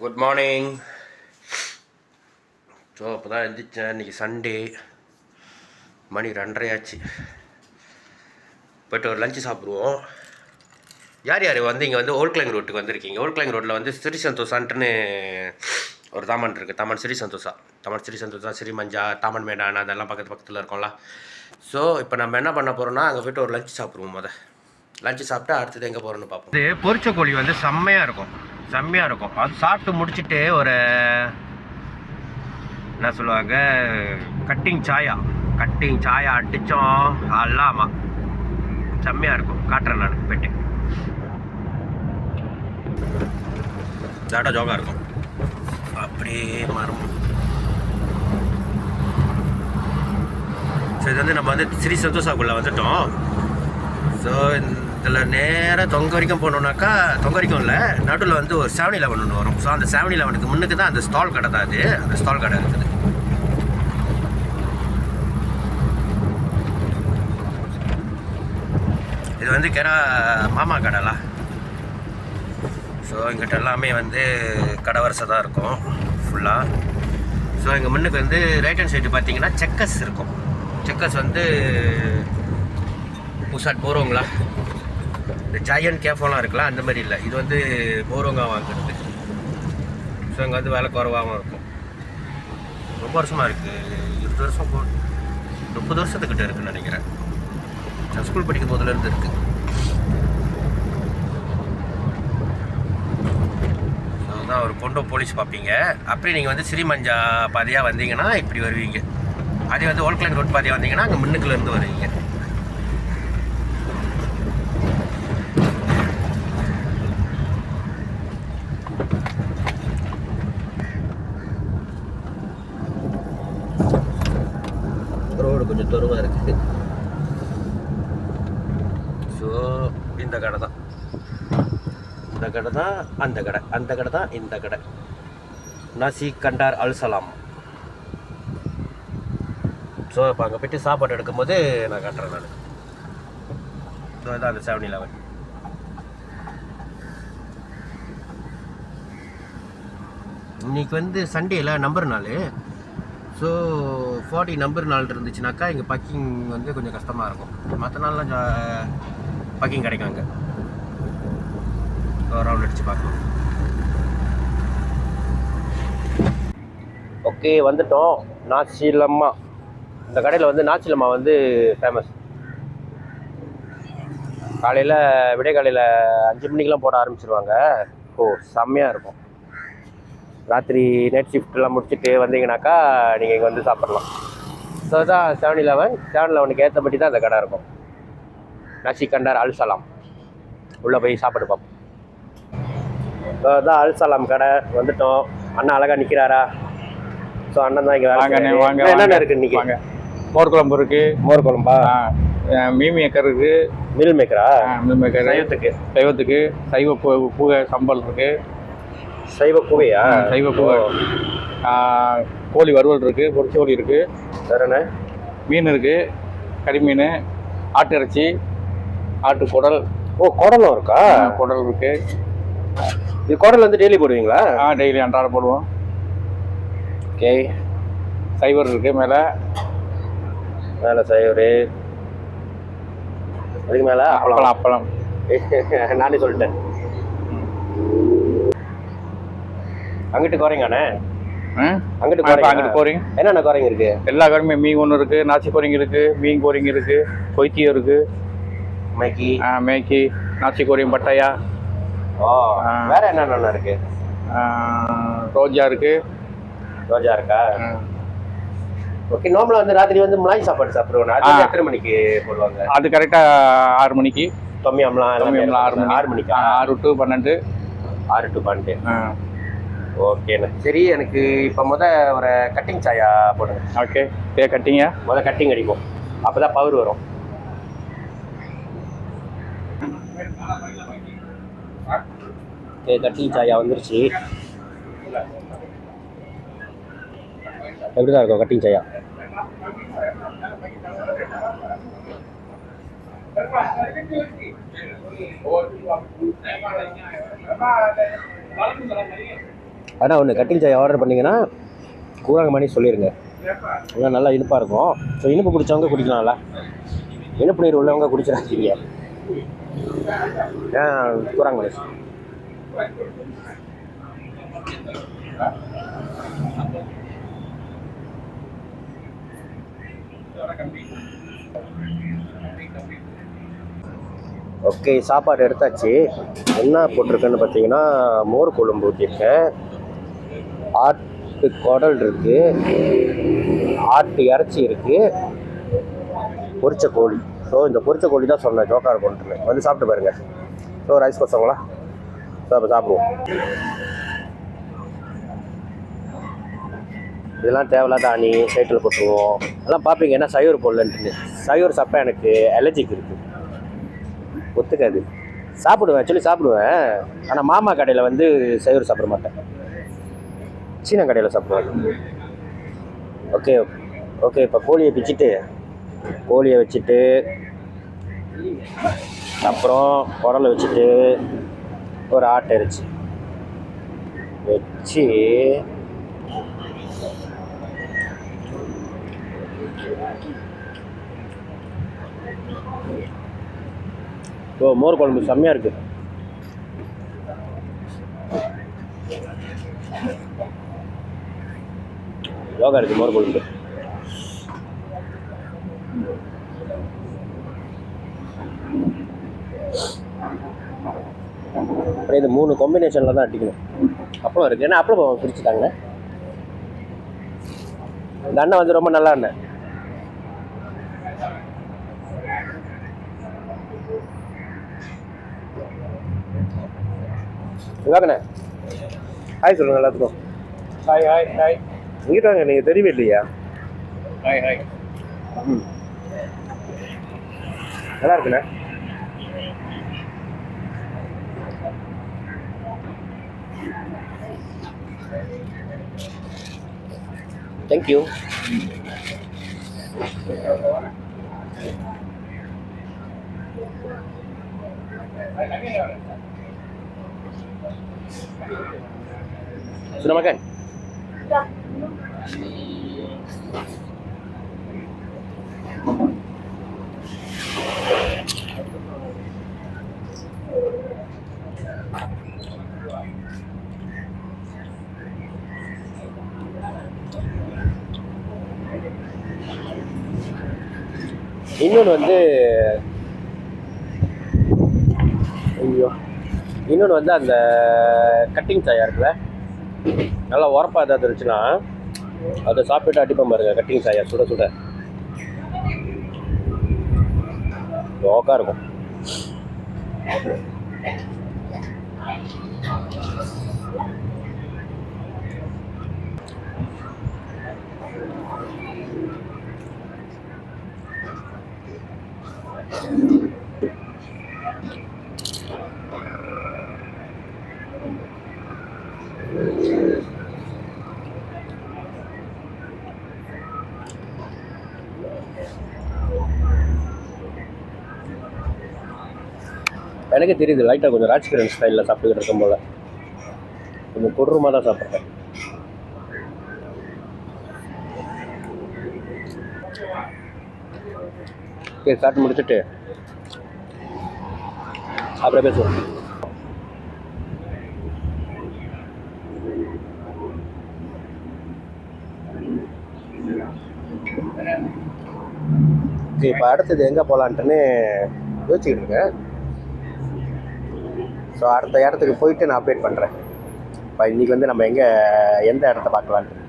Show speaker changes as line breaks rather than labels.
Good morning. So அப்போ தான் எழுந்திரிச்சேன். இன்றைக்கி சண்டே, மணி 2:30 ஆச்சு. போய்ட்டு ஒரு லஞ்சு சாப்பிடுவோம். யார் யார் வந்து இங்கே வந்து ஓல்ட் கிளைங் ரோட்டுக்கு வந்திருக்கீங்க? ஓல்ட் கிளைங் ரோட்டில் வந்து ஸ்ரீ சந்தோஷான்ட்டுன்னு ஒரு தாமன் இருக்குது. தாமன் ஸ்ரீ சந்தோஷா, ஸ்ரீ மஞ்சா, தாமன் மேடான், அதெல்லாம் பக்கத்தில் இருக்கோம்ல. ஸோ இப்போ நம்ம என்ன பண்ண போகிறோம்னா, அங்கே போய்ட்டு ஒரு லஞ்சு சாப்பிடுவோம். லஞ்சு சாப்பிட்டா அடுத்தது எங்கே போகிறோன்னு பார்ப்போம். இது பொரிச்ச கோழி வந்து செம்மையாக இருக்கும். அது சாப்பிட்டு முடிச்சுட்டு ஒரு என்ன சொல்லுவாங்க, கட்டிங் சாயா அடித்தோம். அல்லாமா செம்மையாக இருக்கும். காட்டுறேன் நான் போய்ட்டு. ஜாடா ஜோகா இருக்கும் அப்படியே மரம். ஸோ இது வந்து நம்ம வந்து ஸ்ரீ சந்தோஷாக்குள்ளே வந்துட்டோம். ஸோ இதில் நேராக தொங்க வரைக்கும் போனோம்னாக்கா, தொங்க வரைக்கும் இல்லை, நடுவில் வந்து ஒரு 7-Eleven ஒன்று வரும். ஸோ அந்த 7-Elevenக்கு முன்னுக்கு தான் அந்த ஸ்டால் கடை தான். அந்த ஸ்டால் கடை இருக்குது. இது வந்து மாமா கடைலாம். ஸோ எங்கிட்ட எல்லாமே வந்து கடை வரிசை தான் இருக்கும் ஃபுல்லாக. ஸோ எங்கள் முன்னுக்கு வந்து ரைட் ஹேண்ட் சைடு பார்த்தீங்கன்னா செக்கர்ஸ் இருக்கும். செக்கர்ஸ் வந்து புதுசாக போகிறவங்களா, இந்த ஜாயன்ட் கேஃபோலாம் இருக்கலாம், அந்த மாதிரி இல்லை. இது வந்து போகிறவங்க வாங்குறது. ஸோ இங்கே வந்து விலை குறைவாகவும் இருக்கும். ரொம்ப வருஷமாக இருக்குது. 20 வருஷம் 30 வருஷத்துக்கிட்ட இருக்குதுன்னு நினைக்கிறேன். நான் ஸ்கூல் படிக்கும் போதுலேருந்து இருக்குது. அதுதான் ஒரு கொண்டோ போலீஸ் பார்ப்பீங்க. அப்படி நீங்கள் வந்து ஸ்ரீமஞ்சா பாதையாக வந்தீங்கன்னா இப்படி வருவீங்க. அதே வந்து ஓல்ட் கிளைங் ரோட் பாதையாக வந்தீங்கன்னா அங்கே முன்னுக்குலேருந்து வருவீங்க. ரோடு கொஞ்சம் தொருவாக இருக்குது. ஸோ இந்த கடை தான், அந்த கடை தான் இந்த கடை. நாசி கண்டார் அல்சலாம். ஸோ இப்போ அங்கே போய்ட்டு சாப்பாடு எடுக்கும்போது நான் காட்டுறேன் நான். ஸோ இதான் அந்த 7-Eleven. இன்றைக்கி வந்து சண்டேயில் நம்பர் நாள். ஸோ 40 நம்பர் நாள் இருந்துச்சுனாக்கா இங்கே பார்க்கிங் வந்து கொஞ்சம் கஷ்டமாக இருக்கும். மற்ற நாள்லாம் பார்க்கிங் கிடைக்கும். அங்கே ரவுண்ட் அடித்து பார்க்கலாம். ஓகே, வந்துட்டோம். நாச்சிலம்மா. இந்த கடையில் வந்து நாச்சிலம்மா வந்து ஃபேமஸ். காலையில் விடிய காலையில் 5 மணிக்கெலாம் போட ஆரம்பிச்சிருவாங்க. செம்மையாக இருக்கும். ராத்திரி நைட் ஷிஃப்ட்லாம் முடிச்சுட்டு வந்தீங்கன்னாக்கா நீங்கள் இங்கே வந்து சாப்பிட்லாம். ஸோ தான் 7-Elevenக்கு ஏற்றபடி தான் அந்த கடை இருக்கும். நாசி கண்டார் அல்சலாம். உள்ளே போய் சாப்பிட்டு பார்ப்போம். தான் அல்சலாம் கடை வந்துட்டோம். அண்ணா அழகாக நிற்கிறாரா? ஸோ அண்ணன் தான் இங்கே வாங்க. என்னென்ன இருக்குது இன்றைக்கி?
மோர் குழம்பு இருக்குது.
மோர் குழம்பா?
மீன் மேக்கர் இருக்குது.
மில் மேக்கரா?
Meal maker. சைவத்துக்கு சைவ பூகை சம்பல் இருக்குது.
சைவ பூகையா?
சைவ பூகை. கோழி வறுவல் இருக்குது. பொரிச்ச கோழி இருக்குது.
வேறண்ணே? மீன்
இருக்குது. கறிமீன், ஆட்டு இறைச்சி, ஆட்டு குடல்.
குடலும் இருக்கா?
குடல் இருக்குது.
இது குடல் வந்து டெய்லி போடுவீங்களா?
டெய்லி அன்றாட போடுவோம்.
ஓகே.
சைவர் இருக்குது. மேலே
சைவர். அதுக்கு மேலே
அப்பளம்.
நானே சொல்லிட்டேன். அங்கிட்டு குறைங்கண்ணே.
அங்கிட்டு கோரிங்.
என்னென்ன குறைங்க இருக்கு?
எல்லா கடையுமே மீன் ஒன்று இருக்குது. நாச்சி கோரிங் இருக்குது. மீன் கோரிங் இருக்குது. கொய்த்தியம் இருக்குது. மேக்கி, நாச்சி கோரிங், பட்டாயா.
வேற என்னென்ன இருக்கு?
ரோஜா இருக்கு.
ரோஜா இருக்கா? ஓகே. நார்மலா வந்து ராத்திரி வந்து மலாய் சாப்பாடு சாப்பிடுவோம். அது எத்தனை மணிக்கு போடுவாங்க?
அது கரெக்டாக 6 மணிக்கு.
தொம்மியம்லாம் 6 மணிக்கா?
6 to 12.
6 to 12. ஓகேண்ணே. சரி, எனக்கு இப்போ ஒரு கட்டிங் சாயா போடுங்க.
ஓகே. கட்டிங்க.
கட்டிங் அடிப்போம். அப்போ தான் பவர் வரும். கட்டிங் சாயா வந்துருச்சு. எப்படி தான் இருக்கும் கட்டிங் சாயா? ஆனால் ஒன்று கட்டிங் சாய் ஆர்டர் பண்ணிங்கன்னா கூறாங்க மணி சொல்லிடுங்க, ஏன்னா நல்லா இனிப்பாக இருக்கும். ஸோ இனிப்பு பிடிச்சவங்க குடிக்கலாம்ல, இனிப்பு நீர் உள்ளவங்க குடிச்சிடாதீங்க. ஏன் கூறாங்க மணி. ஓகே, சாப்பாடு எடுத்தாச்சு. என்ன போட்டிருக்கேன்னு பார்த்தீங்கன்னா மோர் குழம்பு ஊற்றிருக்கேன், ஆட்டு குடல் இருக்குது, ஆட்டு இறைச்சி இருக்குது, பொரிச்ச கோழி. ஸோ இந்த பொரிச்ச கோழி தான் சொன்னேன் ஜோக்காக இருக்கும்னு, வந்து சாப்பிட்டு பாருங்கள். ஸோ ரைஸ் பசங்களா, ஸோ அப்போ சாப்பிடுவோம். இதெல்லாம் தேவையில்லாத ஆணி சைட்டில் போட்டுருவோம். அதெல்லாம் பார்ப்பீங்க, ஏன்னா சைவர் போடலன்ட்டு. சைவர் சாப்பிட்டா எனக்கு அலர்ஜிக் இருக்குது, ஒத்துக்காது. சாப்பிடுவேன், ஆக்சுவலி சாப்பிடுவேன். ஆனால் மாமா கடையில் வந்து சைவர் சாப்பிட மாட்டேன், சீன கடையில் சாப்பிடுவேன். ஓகே ஓகே, இப்போ கோழியை வச்சுட்டு அப்புறம் குடலை வச்சுட்டு ஒரு ஆட்டை இறைச்சி வச்சு மோர் குழம்பு செம்மையாக இருக்குது. யோகா இருக்குது மோர் குழம்பு. அப்புறம் இது 3 காம்பினேஷனில் தான் அடிக்கணும். அப்பளம் இருக்குது, ஏன்னா அப்பளம் பிரிச்சுட்டாங்க. இந்த அண்ணன் வந்து ரொம்ப நல்லா அண்ணன். இவாங்கண்ணே ஹாய் சொல்லுங்கள் எல்லாத்துக்கும்.
Hi hi hi.
இங்கிட்ட வாங்க, நீங்கள் தெரியவே இல்லையா?
Hi hi.
நல்லா இருக்குண்ணே. தேங்க்யூ. Sudah makan? Sudah. இன்னொன்று வந்து அந்த கட்டிங் சாயா இருக்குல்ல, நல்லா உரப்பாக ஏதாவது இருந்துச்சுன்னா அதை சாப்பிட்டு அடிப்பேன் பாருங்க. கட்டிங் சாயா சுட சுட ஓக்கா இருக்கும். எனக்கு தெரியுது, லைட்டாக கொஞ்சம் ராஜ்கிரண் ஸ்டைலில் சாப்பிட்டுக்கிட்டு இருக்கும் போல் கொஞ்சம் கொடூரமாக தான் சாப்பிட்றேன். ஓகே, சாப்பிட்டு முடிச்சுட்டு அப்புறம் பேசுவோம். இப்போ அடுத்தது எங்கே போகலான்ட்டுன்னு யோசிச்சுக்கிட்டு இருக்கேன். ஸோ அடுத்த இடத்துக்கு போயிட்டு நான் அப்டேட் பண்ணுறேன். இப்போ இன்றைக்கி நம்ம எந்த இடத்த பார்க்கலான்ட்டு.